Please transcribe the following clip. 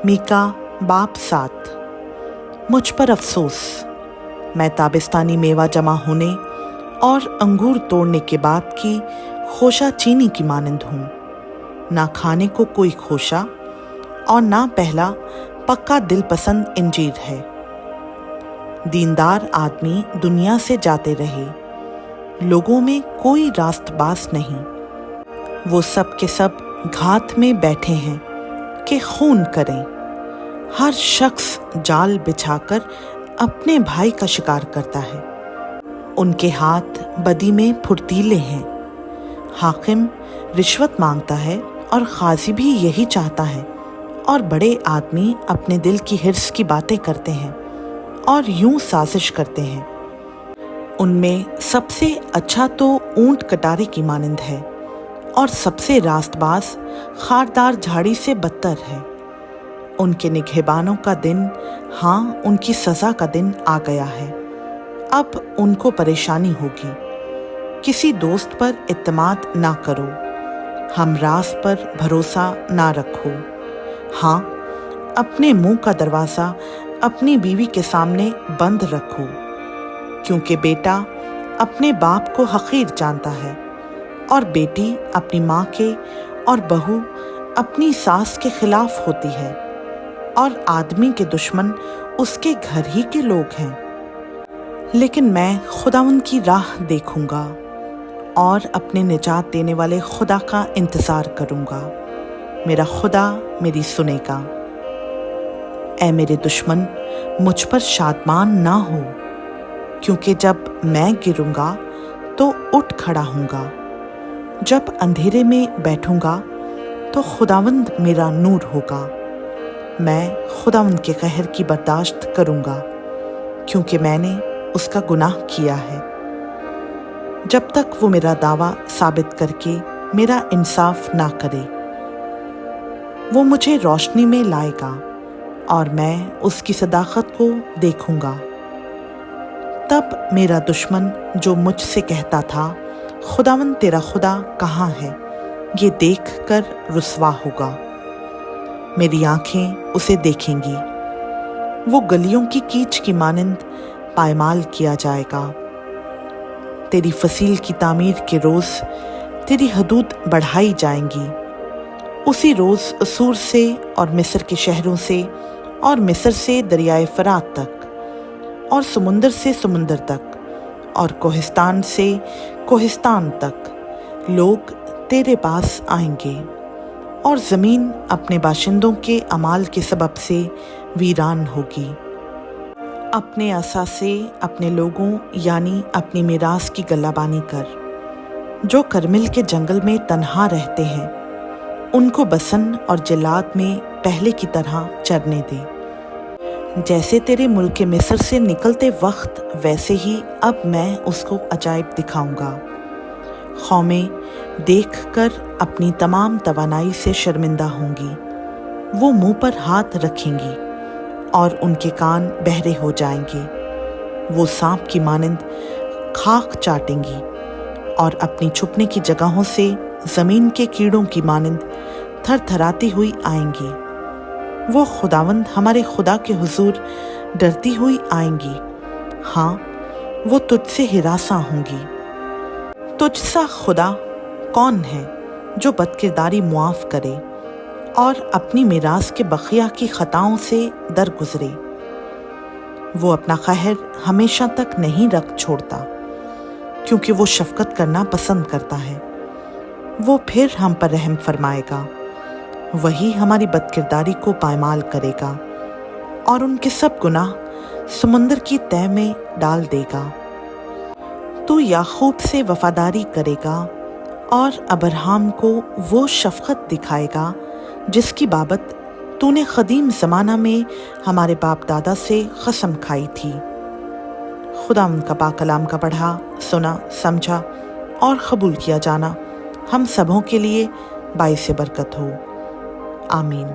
मीका बाप 7। मुझ पर अफसोस, मैं ताबिस्तानी मेवा जमा होने और अंगूर तोड़ने के बाद की खोशा चीनी की मानंद हूँ। ना खाने को कोई खोशा और ना पहला पक्का दिल पसंद इंजीर है। दीनदार आदमी दुनिया से जाते रहे, लोगों में कोई रास्तबाज नहीं। वो सब के सब घात में बैठे हैं कि खून करें। हर शख्स जाल बिछाकर अपने भाई का शिकार करता है। उनके हाथ बदी में फुर्तीले हैं। हाकिम रिश्वत मांगता है और काजी भी यही चाहता है, और बड़े आदमी अपने दिल की हिर्स की बातें करते हैं और यूं साजिश करते हैं। उनमें सबसे अच्छा तो ऊंट कटारे की मानंद है, और सबसे रास्तबाज खारदार झाड़ी से बदतर है। उनके निगहबानों का दिन, हाँ उनकी सज़ा का दिन आ गया है। अब उनको परेशानी होगी। किसी दोस्त पर इत्तेमाद ना करो, हमराज पर भरोसा ना रखो। हाँ, अपने मुंह का दरवाज़ा अपनी बीवी के सामने बंद रखो, क्योंकि बेटा अपने बाप को हकीर जानता है, और बेटी अपनी माँ के और बहू अपनी सास के खिलाफ होती है, और आदमी के दुश्मन उसके घर ही के लोग हैं। लेकिन मैं खुदावंद की राह देखूंगा और अपने निजात देने वाले खुदा का इंतज़ार करूंगा। मेरा खुदा मेरी सुनेगा। ऐ मेरे दुश्मन, मुझ पर शादमान ना हो, क्योंकि जब मैं गिरूंगा तो उठ खड़ा हूँगा। जब अंधेरे में बैठूंगा तो खुदावंद मेरा नूर होगा। मैं खुदावंद के कहर की बर्दाश्त करूंगा, क्योंकि मैंने उसका गुनाह किया है। जब तक वो मेरा दावा साबित करके मेरा इंसाफ ना करे। वो मुझे रोशनी में लाएगा और मैं उसकी सदाकत को देखूंगा। तब मेरा दुश्मन जो मुझसे कहता था, खुदावंद तेरा खुदा कहाँ है, ये देख कर रुसवा होगा। मेरी आंखें उसे देखेंगी। वो गलियों की कीच की मानंद पायमाल किया जाएगा। तेरी फसील की तामीर के रोज़ तेरी हदूद बढ़ाई जाएंगी। उसी रोज़ असूर से और मिस्र के शहरों से और मिस्र से दरियाए फरात तक और समुंदर से समुंदर तक और कोहिस्तान से कोहिस्तान तक लोग तेरे पास आएंगे, और ज़मीन अपने बाशिंदों के अमाल के सबब से वीरान होगी। अपने असा से अपने लोगों यानी अपनी मीरास की गल्लाबानी कर। जो करमिल के जंगल में तन्हा रहते हैं, उनको बसन और जलाद में पहले की तरह चरने दे। जैसे तेरे मुल्क मिस्र से निकलते वक्त, वैसे ही अब मैं उसको अजायब दिखाऊंगा। कौमें देख कर अपनी तमाम तवानाई से शर्मिंदा होंगी। वो मुंह पर हाथ रखेंगी और उनके कान बहरे हो जाएंगे। वो सांप की मानंद खाक चाटेंगी और अपनी छुपने की जगहों से ज़मीन के कीड़ों की मानंद थरथराती हुई आएंगी। वो खुदावंद हमारे खुदा के हुजूर डरती हुई आएंगी। हाँ, वो तुझसे हिरासा होंगी। तुझसा खुदा कौन है जो बदकिरदारी मुआफ़ करे और अपनी मीरास के बखिया की खताओं से दरगुजरे। वो अपना कहर हमेशा तक नहीं रख छोड़ता, क्योंकि वो शफकत करना पसंद करता है। वो फिर हम पर रहम फरमाएगा। वही हमारी बदकिरदारी को पायमाल करेगा और उनके सब गुनाह समुंदर की तह में डाल देगा। तू याकूब से वफादारी करेगा और अब्राहम को वो शफकत दिखाएगा जिसकी बाबत तूने क़दीम ज़माना में हमारे बाप दादा से कसम खाई थी। खुदा उनका पाक कलाम का पढ़ा, सुना, समझा और कबूल किया जाना हम सबों के लिए बाइस बरकत हो। आमीन।